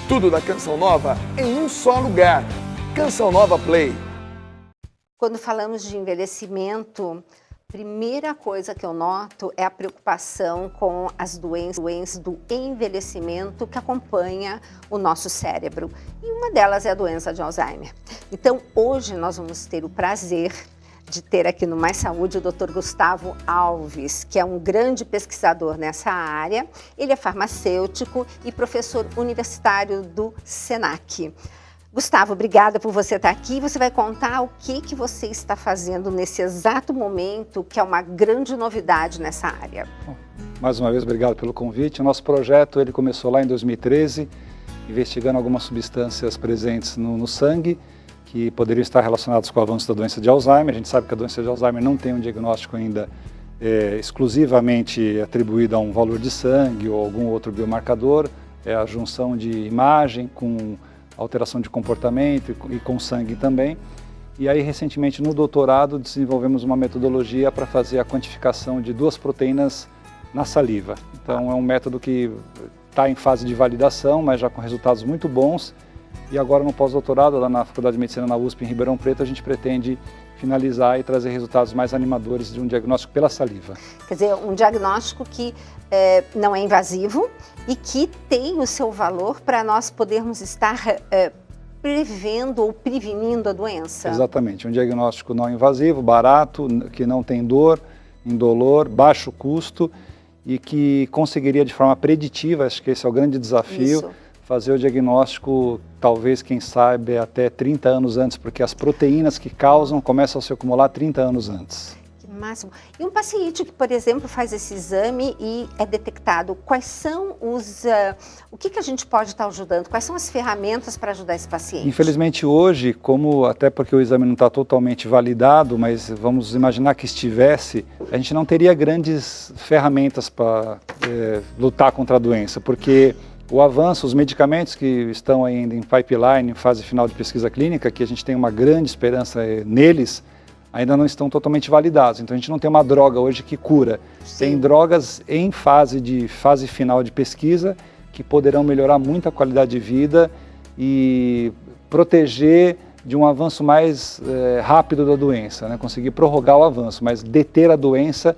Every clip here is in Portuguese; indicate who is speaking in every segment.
Speaker 1: Tudo da Canção Nova em um só lugar. Canção Nova Play.
Speaker 2: Quando falamos de envelhecimento, primeira coisa que eu noto é a preocupação com as doenças do envelhecimento que acompanha o nosso cérebro. E uma delas é a doença de Alzheimer. Então, hoje nós vamos ter o prazer de ter aqui no Mais Saúde o Dr. Gustavo Alves, que é um grande pesquisador nessa área. Ele é farmacêutico e professor universitário do SENAC. Gustavo, obrigada por você estar aqui. Você vai contar o que você está fazendo nesse exato momento, que é uma grande novidade nessa área.
Speaker 3: Bom, mais uma vez, obrigado pelo convite. O nosso projeto ele começou lá em 2013, investigando algumas substâncias presentes no sangue, que poderiam estar relacionados com o avanço da doença de Alzheimer. A gente sabe que a doença de Alzheimer não tem um diagnóstico ainda exclusivamente atribuído a um valor de sangue ou algum outro biomarcador. É a junção de imagem com alteração de comportamento e com sangue também. E aí, recentemente, no doutorado, desenvolvemos uma metodologia para fazer a quantificação de duas proteínas na saliva. Então, é um método que está em fase de validação, mas já com resultados muito bons. E agora, no pós-doutorado, lá na Faculdade de Medicina na USP, em Ribeirão Preto, a gente pretende finalizar e trazer resultados mais animadores de um diagnóstico pela saliva.
Speaker 2: Quer dizer, um diagnóstico que não é invasivo e que tem o seu valor para nós podermos estar prevendo ou prevenindo a doença.
Speaker 3: Exatamente, um diagnóstico não invasivo, barato, que não tem dor, indolor, baixo custo e que conseguiria de forma preditiva, acho que esse é o grande desafio,
Speaker 2: Isso.
Speaker 3: Fazer o diagnóstico, talvez, quem sabe, até 30 anos antes, porque as proteínas que causam começam a se acumular 30 anos antes.
Speaker 2: Que máximo. E um paciente que, por exemplo, faz esse exame e é detectado, quais são o que a gente pode estar ajudando? Quais são as ferramentas para ajudar esse paciente?
Speaker 3: Infelizmente hoje, até porque o exame não está totalmente validado, mas vamos imaginar que estivesse, a gente não teria grandes ferramentas para lutar contra a doença, porque o avanço, os medicamentos que estão ainda em pipeline, em fase final de pesquisa clínica, que a gente tem uma grande esperança neles, ainda não estão totalmente validados. Então a gente não tem uma droga hoje que cura.
Speaker 2: Sim.
Speaker 3: Tem drogas em fase final de pesquisa que poderão melhorar muito a qualidade de vida e proteger de um avanço mais rápido da doença, né? Conseguir prorrogar o avanço, mas deter a doença,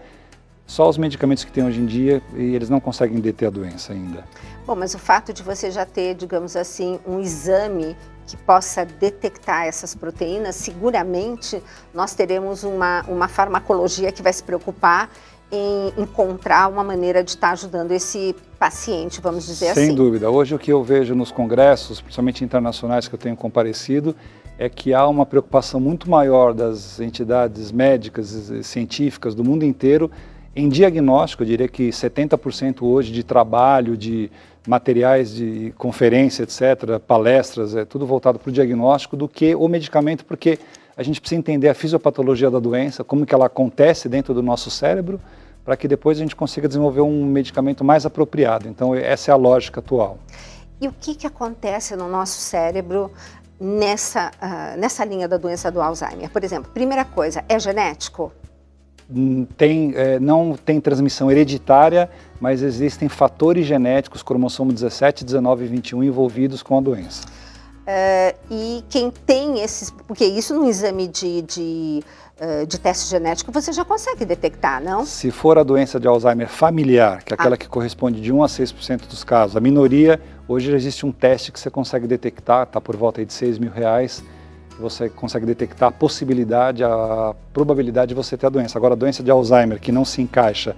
Speaker 3: só os medicamentos que tem hoje em dia, e eles não conseguem deter a doença ainda.
Speaker 2: Bom, mas o fato de você já ter, digamos assim, um exame que possa detectar essas proteínas, seguramente nós teremos uma farmacologia que vai se preocupar em encontrar uma maneira de estar ajudando esse paciente, vamos dizer assim.
Speaker 3: Sem dúvida. Hoje o que eu vejo nos congressos, principalmente internacionais que eu tenho comparecido, é que há uma preocupação muito maior das entidades médicas e científicas do mundo inteiro em diagnóstico. Eu diria que 70% hoje de trabalho, de materiais de conferência, etc., palestras, é tudo voltado para o diagnóstico do que o medicamento, porque a gente precisa entender a fisiopatologia da doença, como que ela acontece dentro do nosso cérebro, para que depois a gente consiga desenvolver um medicamento mais apropriado. Então, essa é a lógica atual.
Speaker 2: E o que acontece no nosso cérebro nessa linha da doença do Alzheimer? Por exemplo, primeira coisa, é genético?
Speaker 3: Não tem transmissão hereditária, mas existem fatores genéticos, cromossomo 17, 19 e 21, envolvidos com a doença.
Speaker 2: E quem tem esses... Porque isso no exame de teste genético você já consegue detectar, não?
Speaker 3: Se for a doença de Alzheimer familiar, que é aquela que corresponde de 1 a 6% dos casos, a minoria, hoje já existe um teste que você consegue detectar, está por volta aí de R$6.000, você consegue detectar a possibilidade, a probabilidade de você ter a doença. Agora, a doença de Alzheimer, que não se encaixa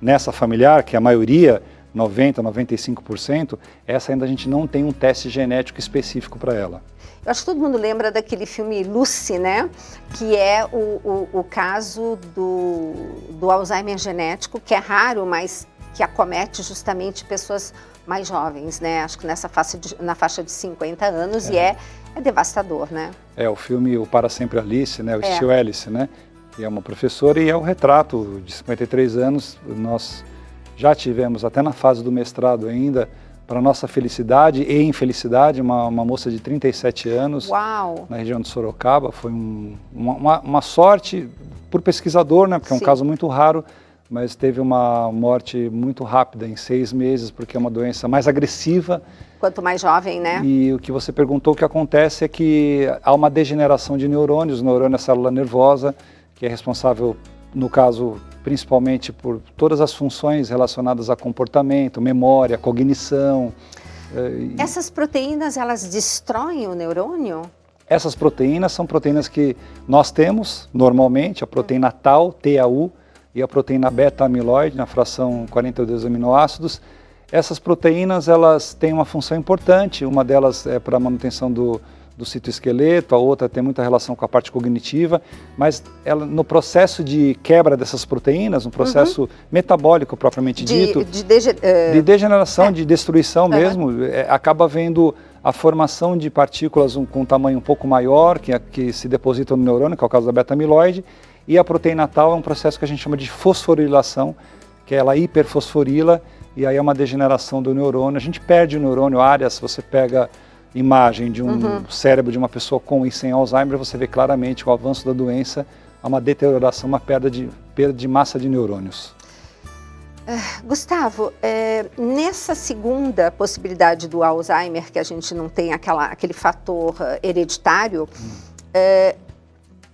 Speaker 3: nessa familiar, que é a maioria, 90%, 95%, essa ainda a gente não tem um teste genético específico para ela.
Speaker 2: Eu acho que todo mundo lembra daquele filme Lucy, né? Que é o caso do Alzheimer genético, que é raro, mas que acomete justamente pessoas mais jovens, né? Acho que na faixa de 50 anos e é devastador, né?
Speaker 3: O filme O Para Sempre Alice, né? O Steel Alice, né? Que é uma professora e é o retrato de 53 anos. Nós já tivemos, até na fase do mestrado ainda, para nossa felicidade e infelicidade, uma moça de 37 anos.
Speaker 2: Uau. Na
Speaker 3: região de Sorocaba. Foi uma sorte por pesquisador, né? Porque é um caso muito raro, mas teve uma morte muito rápida, em 6 meses, porque é uma doença mais agressiva.
Speaker 2: Quanto mais jovem, né?
Speaker 3: E o que você perguntou, o que acontece é que há uma degeneração de neurônios. O neurônio é a célula nervosa, que é responsável, no caso, principalmente por todas as funções relacionadas a comportamento, memória, cognição.
Speaker 2: Essas proteínas, elas destroem o neurônio?
Speaker 3: Essas proteínas são proteínas que nós temos normalmente, a proteína tau, TAU, e a proteína beta-amiloide, na fração 42 aminoácidos. Essas proteínas, elas têm uma função importante, uma delas é para a manutenção do citoesqueleto, a outra tem muita relação com a parte cognitiva, mas ela, no processo de quebra dessas proteínas, um processo metabólico propriamente dito, de degeneração, de destruição mesmo, acaba havendo a formação de partículas com um tamanho um pouco maior, que se depositam no neurônio, que é o caso da beta-amiloide, e a proteína tau é um processo que a gente chama de fosforilação, que ela hiperfosforila, e aí é uma degeneração do neurônio. A gente perde o neurônio, áreas, você pega imagem de um cérebro de uma pessoa com e sem Alzheimer, você vê claramente com o avanço da doença, há uma deterioração, uma perda de massa de neurônios.
Speaker 2: Gustavo, nessa segunda possibilidade do Alzheimer, que a gente não tem aquele fator hereditário,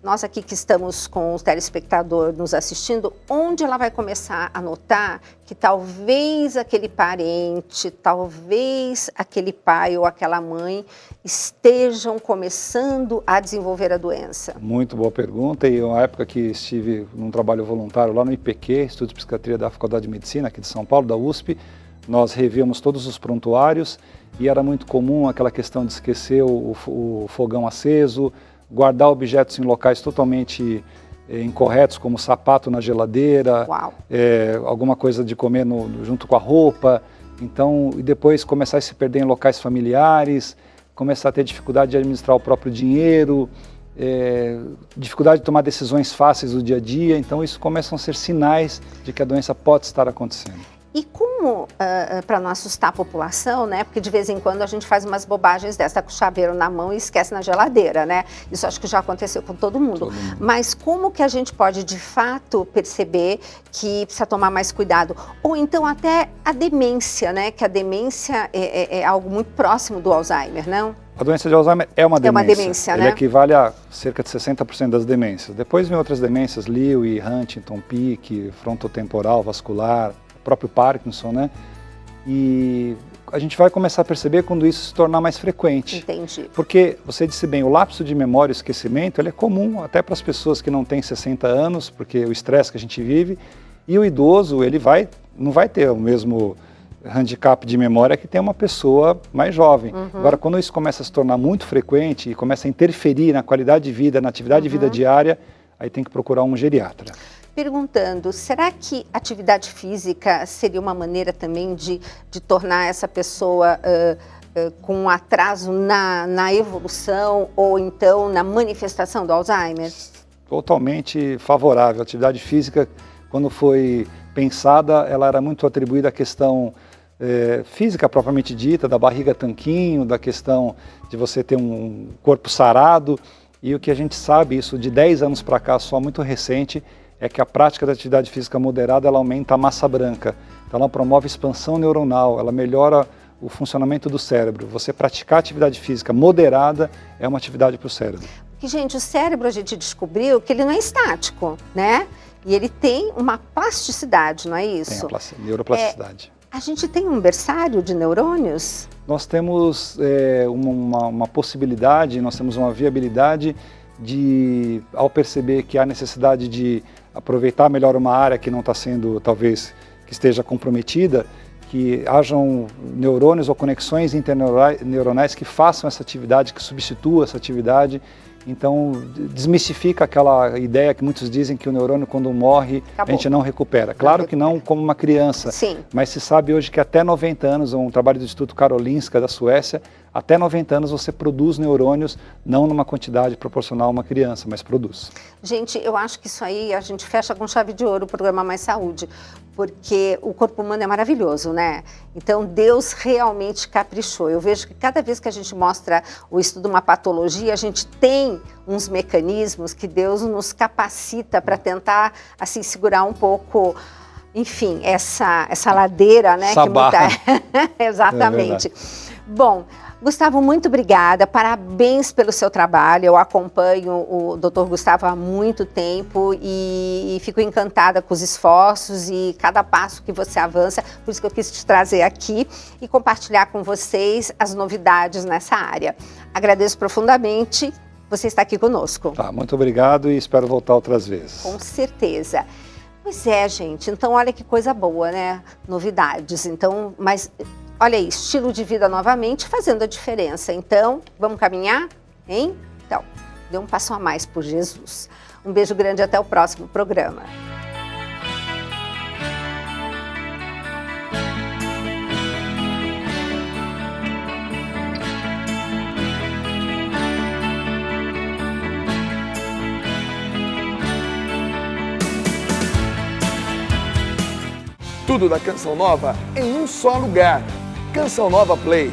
Speaker 2: nós aqui que estamos com o telespectador nos assistindo, onde ela vai começar a notar que talvez aquele parente, talvez aquele pai ou aquela mãe estejam começando a desenvolver a doença?
Speaker 3: Muito boa pergunta, e uma época que estive num trabalho voluntário lá no IPQ, Instituto de Psiquiatria da Faculdade de Medicina, aqui de São Paulo, da USP, nós revíamos todos os prontuários e era muito comum aquela questão de esquecer o fogão aceso, guardar objetos em locais totalmente incorretos, como sapato na geladeira, alguma coisa de comer junto com a roupa, então, e depois começar a se perder em locais familiares, começar a ter dificuldade de administrar o próprio dinheiro, dificuldade de tomar decisões fáceis do dia a dia, então isso começam a ser sinais de que a doença pode estar acontecendo.
Speaker 2: E como, para não assustar a população, né? Porque de vez em quando a gente faz umas bobagens dessa com o chaveiro na mão e esquece na geladeira, né? Isso acho que já aconteceu com todo mundo. Mas como que a gente pode, de fato, perceber que precisa tomar mais cuidado? Ou então até a demência, né? Que a demência é algo muito próximo do Alzheimer, não?
Speaker 3: A doença de Alzheimer é uma demência.
Speaker 2: É uma demência, né?
Speaker 3: Ele equivale a cerca de 60% das demências. Depois vem outras demências, Lewy, Huntington, Pick, frontotemporal, vascular, próprio Parkinson, né? E a gente vai começar a perceber quando isso se tornar mais frequente.
Speaker 2: Entendi.
Speaker 3: Porque, você disse bem, o lapso de memória e esquecimento, ele é comum até para as pessoas que não têm 60 anos, porque o estresse que a gente vive, e o idoso, ele não vai ter o mesmo handicap de memória que tem uma pessoa mais jovem. Agora, quando isso começa a se tornar muito frequente e começa a interferir na qualidade de vida, na atividade de vida diária, aí tem que procurar um geriatra.
Speaker 2: Perguntando, será que atividade física seria uma maneira também de tornar essa pessoa com um atraso na evolução ou então na manifestação do Alzheimer?
Speaker 3: Totalmente favorável. A atividade física, quando foi pensada, ela era muito atribuída à questão física propriamente dita, da barriga tanquinho, da questão de você ter um corpo sarado. E o que a gente sabe, isso de 10 anos para cá, só muito recente, é que a prática da atividade física moderada, ela aumenta a massa branca. Então ela promove expansão neuronal, ela melhora o funcionamento do cérebro. Você praticar atividade física moderada é uma atividade para o cérebro.
Speaker 2: Porque, gente, o cérebro a gente descobriu que ele não é estático, né? E ele tem uma plasticidade, não é isso?
Speaker 3: Tem a neuroplasticidade.
Speaker 2: A gente tem um berçário de neurônios?
Speaker 3: Nós temos uma possibilidade, nós temos uma viabilidade de, ao perceber que há necessidade de aproveitar melhor uma área que não está sendo, talvez, que esteja comprometida, que hajam neurônios ou conexões interneuronais que façam essa atividade, que substituam essa atividade. Então, desmistifica aquela ideia que muitos dizem que o neurônio, quando morre, a gente não recupera. Claro que não como uma criança, mas se sabe hoje que até 90 anos, um trabalho do Instituto Karolinska da Suécia, até 90 anos você produz neurônios, não numa quantidade proporcional a uma criança, mas produz.
Speaker 2: Gente, eu acho que isso aí a gente fecha com chave de ouro o programa Mais Saúde, porque o corpo humano é maravilhoso, né? Então Deus realmente caprichou. Eu vejo que cada vez que a gente mostra o estudo de uma patologia, a gente tem uns mecanismos que Deus nos capacita para tentar assim segurar um pouco enfim, essa ladeira, né?
Speaker 3: Essa barra.
Speaker 2: Exatamente. Bom, Gustavo, muito obrigada, parabéns pelo seu trabalho. Eu acompanho o Dr. Gustavo há muito tempo e fico encantada com os esforços e cada passo que você avança, por isso que eu quis te trazer aqui e compartilhar com vocês as novidades nessa área. Agradeço profundamente você estar aqui conosco.
Speaker 3: Tá, muito obrigado e espero voltar outras vezes.
Speaker 2: Com certeza. Pois é, gente, então olha que coisa boa, né? Novidades, então, mas... Olha aí, estilo de vida novamente fazendo a diferença. Então, vamos caminhar? Hein? Então, dê um passo a mais por Jesus. Um beijo grande e até o próximo programa.
Speaker 1: Tudo da Canção Nova em um só lugar. Canção Nova Play.